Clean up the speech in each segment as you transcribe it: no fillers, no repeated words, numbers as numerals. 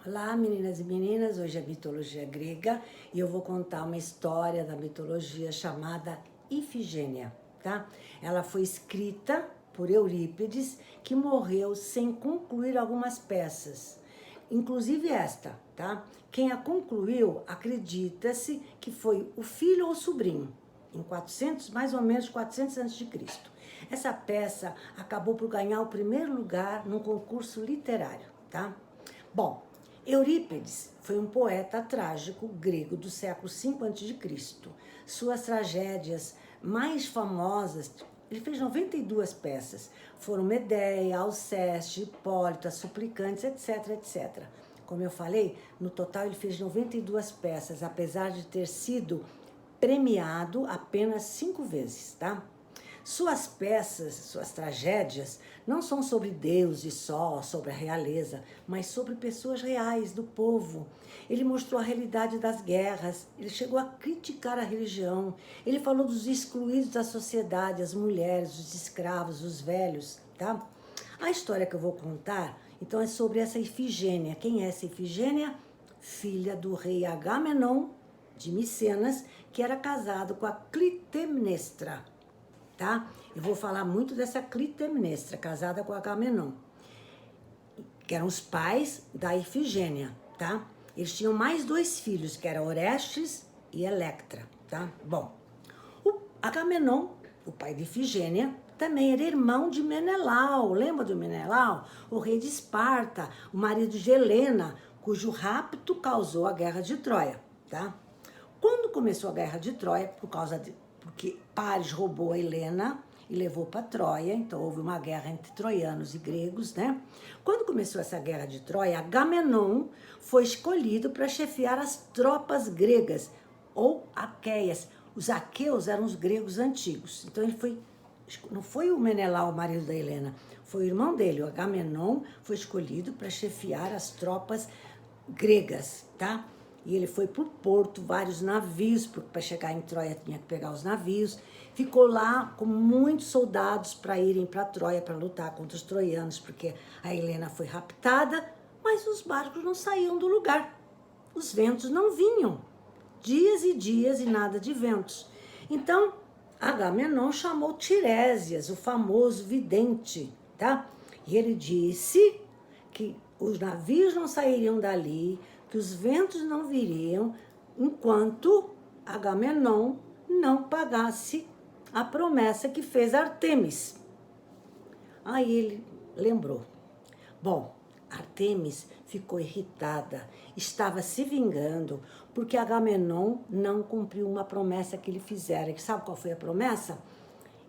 Olá, meninas e meninas, hoje é mitologia grega e eu vou contar uma história da mitologia chamada Ifigênia, tá? Ela foi escrita por Eurípides, que morreu sem concluir algumas peças, inclusive esta, tá? Quem a concluiu, acredita-se que foi o filho ou sobrinho, em 400, mais ou menos 400 a.C. Essa peça acabou por ganhar o primeiro lugar num concurso literário, tá? Bom, Eurípides foi um poeta trágico grego do século V a.C. Suas tragédias mais famosas, ele fez 92 peças, foram Medeia, Alceste, Hipólito, As Suplicantes, etc, etc. Como eu falei, no total ele fez 92 peças, apesar de ter sido premiado apenas 5 vezes, tá? Suas peças, suas tragédias, não são sobre deuses só, sobre a realeza, mas sobre pessoas reais, do povo. Ele mostrou a realidade das guerras, ele chegou a criticar a religião, ele falou dos excluídos da sociedade, as mulheres, os escravos, os velhos, tá? A história que eu vou contar, então, é sobre essa Ifigênia. Quem é essa Ifigênia? Filha do rei Agamenon, de Micenas, que era casado com a Clitemnestra, tá? Eu vou falar muito dessa Clitemnestra, casada com Agamenon, que eram os pais da Ifigênia, tá? Eles tinham mais 2 filhos, que eram Orestes e Electra, tá? Bom, o Agamenon, o pai de Ifigênia, também era irmão de Menelau. Lembra do Menelau? O rei de Esparta, o marido de Helena, cujo rapto causou a guerra de Troia, tá? Quando começou a guerra de Troia, porque Paris roubou a Helena e levou para Troia, então houve uma guerra entre troianos e gregos, né? Quando começou essa guerra de Troia, Agamenon foi escolhido para chefiar as tropas gregas, ou aqueias. Os aqueus eram os gregos antigos. Então não foi o Menelau, o marido da Helena, foi o irmão dele, o Agamenon, foi escolhido para chefiar as tropas gregas, tá? E ele foi pro porto, vários navios, porque para chegar em Troia tinha que pegar os navios. Ficou lá com muitos soldados para irem para Troia para lutar contra os troianos, porque a Helena foi raptada, mas os barcos não saíam do lugar. Os ventos não vinham. Dias e dias e nada de ventos. Então, Agamenon chamou Tiresias, o famoso vidente, tá? E ele disse que os navios não sairiam dali, que os ventos não viriam, enquanto Agamenon não pagasse a promessa que fez Artemis. Aí ele lembrou. Bom, Artemis ficou irritada, estava se vingando, porque Agamenon não cumpriu uma promessa que ele fizera. E sabe qual foi a promessa?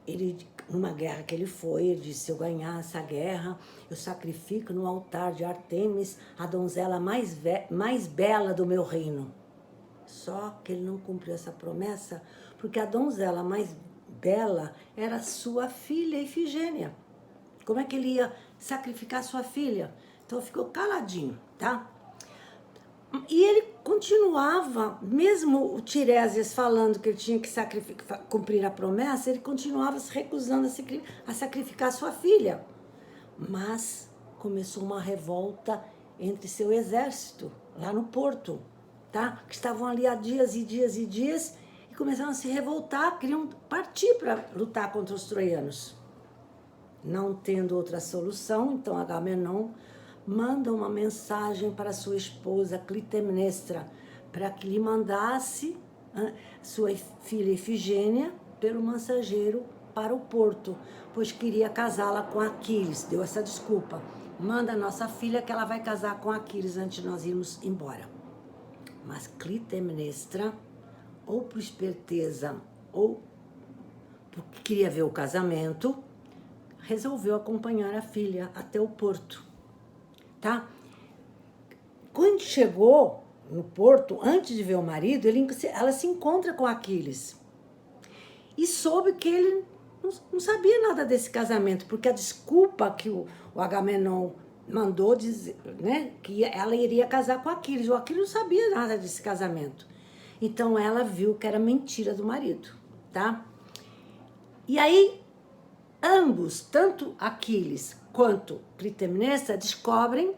Ele, numa guerra que ele foi, ele disse: se eu ganhar essa guerra, eu sacrifico no altar de Artemis a donzela mais bela do meu reino. Só que ele não cumpriu essa promessa, porque a donzela mais bela era sua filha Ifigênia. Como é que ele ia sacrificar sua filha? Então ficou caladinho, tá? E ele continuava, mesmo o Tiresias falando que ele tinha que cumprir a promessa, ele continuava se recusando a sacrificar sua filha. Mas começou uma revolta entre seu exército, lá no porto, tá? Que estavam ali há dias e dias e dias, e começaram a se revoltar, queriam partir para lutar contra os troianos. Não tendo outra solução, então Agamenon manda uma mensagem para sua esposa Clitemnestra, para que lhe mandasse sua filha Ifigênia pelo mensageiro para o porto, pois queria casá-la com Aquiles. Deu essa desculpa. Manda a nossa filha que ela vai casar com Aquiles antes de nós irmos embora. Mas Clitemnestra, ou por esperteza, ou porque queria ver o casamento, resolveu acompanhar a filha até o porto. Tá? Quando chegou no porto, antes de ver o marido, ela se encontra com Aquiles. E soube que ele não sabia nada desse casamento, porque a desculpa que o Agamenon mandou dizer, né, que ela iria casar com Aquiles. O Aquiles não sabia nada desse casamento. Então ela viu que era mentira do marido, tá? E aí, ambos, tanto Aquiles quanto Clitemnestra, descobrem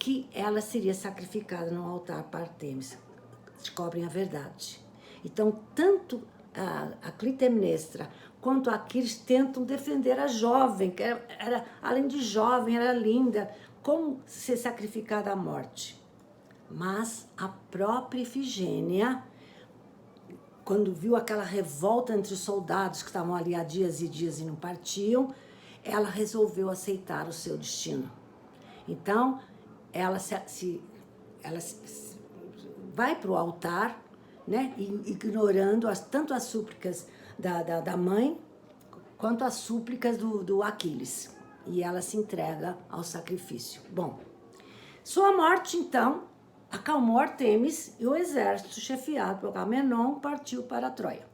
que ela seria sacrificada no altar para Artemis. Descobrem a verdade. Então, tanto a Clitemnestra quanto a Aquiles tentam defender a jovem, que além de jovem, era linda, como ser sacrificada à morte. Mas a própria Ifigênia, quando viu aquela revolta entre os soldados que estavam ali há dias e dias e não partiam, ela resolveu aceitar o seu destino. Então, ela vai para o altar, né, ignorando tanto as súplicas da mãe, quanto as súplicas do Aquiles. E ela se entrega ao sacrifício. Bom, sua morte, então, acalmou Artemis e o exército chefiado por Agamenon partiu para Troia.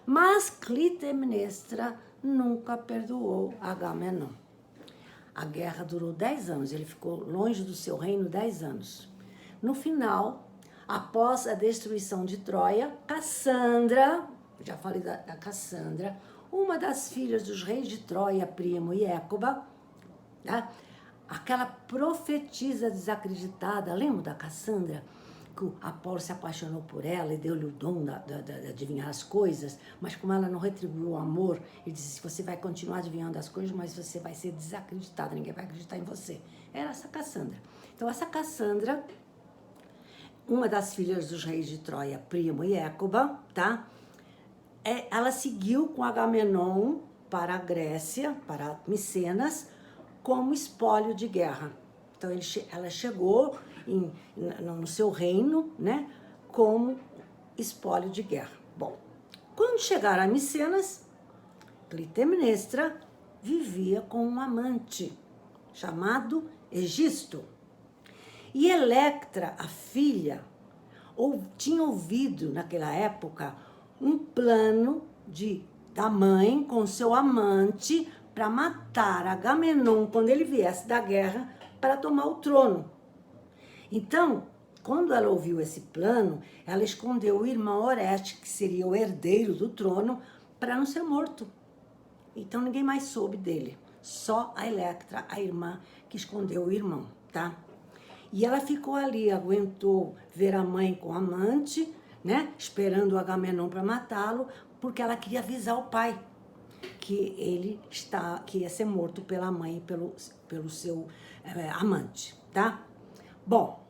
Mas Clitemnestra nunca perdoou Agamenon. A guerra durou 10 anos, ele ficou longe do seu reino 10 anos. No final, após a destruição de Troia, Cassandra, já falei da Cassandra, uma das filhas dos reis de Troia, Príamo e Écuba, né? Aquela profetisa desacreditada, lembra da Cassandra? Que Apolo se apaixonou por ela e deu-lhe o dom de adivinhar as coisas, mas como ela não retribuiu o amor, ele disse, você vai continuar adivinhando as coisas, mas você vai ser desacreditada, ninguém vai acreditar em você. Era essa Cassandra. Então, essa Cassandra, uma das filhas dos reis de Troia, Príamo e Écuba, tá? Ela seguiu com Agamenon para a Grécia, para Micenas, como espólio de guerra. Então, ela chegou no seu reino, né, como espólio de guerra. Bom, quando chegaram a Micenas, Clitemnestra vivia com um amante chamado Egisto. E Electra, a filha, tinha ouvido naquela época um plano da mãe com seu amante para matar Agamenon quando ele viesse da guerra para tomar o trono. Então, quando ela ouviu esse plano, ela escondeu o irmão Orestes, que seria o herdeiro do trono, para não ser morto. Então, ninguém mais soube dele. Só a Electra, a irmã, que escondeu o irmão, tá? E ela ficou ali, aguentou ver a mãe com o amante, né? Esperando o Agamenon para matá-lo, porque ela queria avisar o pai que que ia ser morto pela mãe e pelo seu amante, tá? Bom,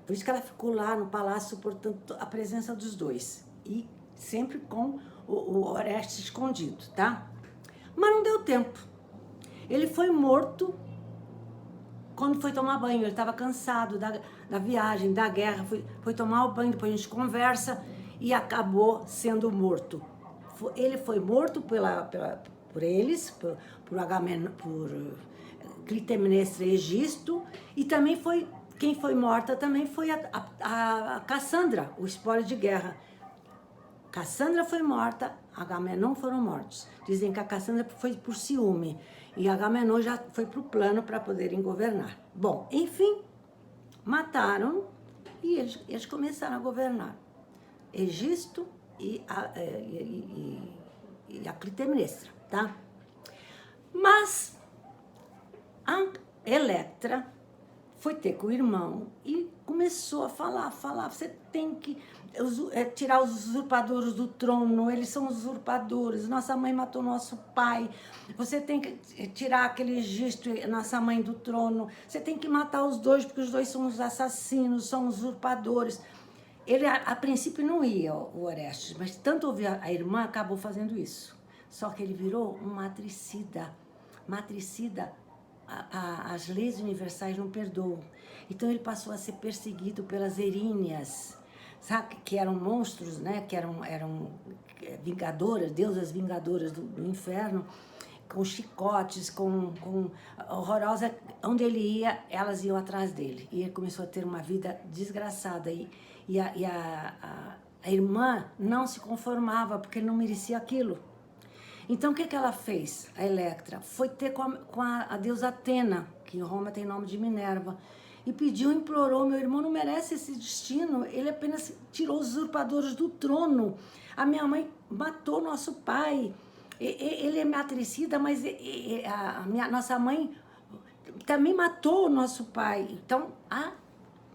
por isso que ela ficou lá no palácio suportando a presença dos dois. E sempre com o Orestes escondido, tá? Mas não deu tempo. Ele foi morto quando foi tomar banho. Ele estava cansado da viagem, da guerra. Foi tomar o banho, depois a gente conversa e acabou sendo morto. Ele foi morto por eles, por Agamenon, por Clitemnestra e Egisto, e também quem foi morta também foi a Cassandra, o espólio de guerra. Cassandra foi morta, Agamenon foram mortos. Dizem que a Cassandra foi por ciúme e Agamenon já foi para o plano para poderem governar. Bom, enfim, mataram e eles começaram a governar. Egisto e a Clitemnestra, tá? Mas a Electra foi ter com o irmão e começou a falar, você tem que tirar os usurpadores do trono, eles são usurpadores, nossa mãe matou nosso pai, você tem que tirar aquele Egisto, nossa mãe, do trono, você tem que matar os dois, porque os dois são os assassinos, são usurpadores. Ele, a princípio, não ia, o Orestes, mas tanto ouvir a irmã, acabou fazendo isso. Só que ele virou um matricida. Matricida, as leis universais não perdoam. Então ele passou a ser perseguido pelas Eríneas, sabe? Que eram monstros, né? Que eram vingadoras, deusas vingadoras do inferno, com chicotes, com horrorosa. Onde ele ia, elas iam atrás dele. E ele começou a ter uma vida desgraçada. E a irmã não se conformava, porque ele não merecia aquilo. Então, o que ela fez, a Electra? Foi ter com a deusa Atena, que em Roma tem nome de Minerva, e pediu, implorou, meu irmão não merece esse destino, ele apenas tirou os usurpadores do trono, a minha mãe matou nosso pai, ele é matricida, mas nossa mãe também matou o nosso pai. Então, a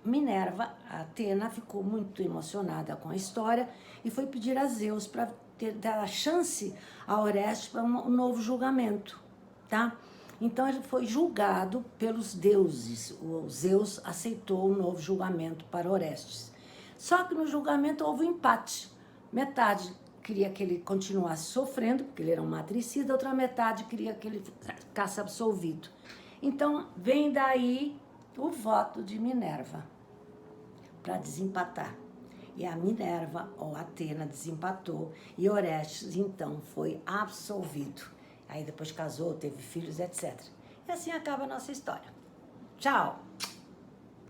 Minerva, a Atena, ficou muito emocionada com a história e foi pedir a Zeus para dar a chance a Orestes para um novo julgamento, tá? Então, ele foi julgado pelos deuses. O Zeus aceitou um novo julgamento para Orestes. Só que no julgamento houve um empate. Metade queria que ele continuasse sofrendo, porque ele era um matricida, outra metade queria que ele ficasse absolvido. Então, vem daí o voto de Minerva para desempatar. E a Minerva, ou Atena, desempatou e Orestes, então, foi absolvido. Aí depois casou, teve filhos, etc. E assim acaba a nossa história. Tchau!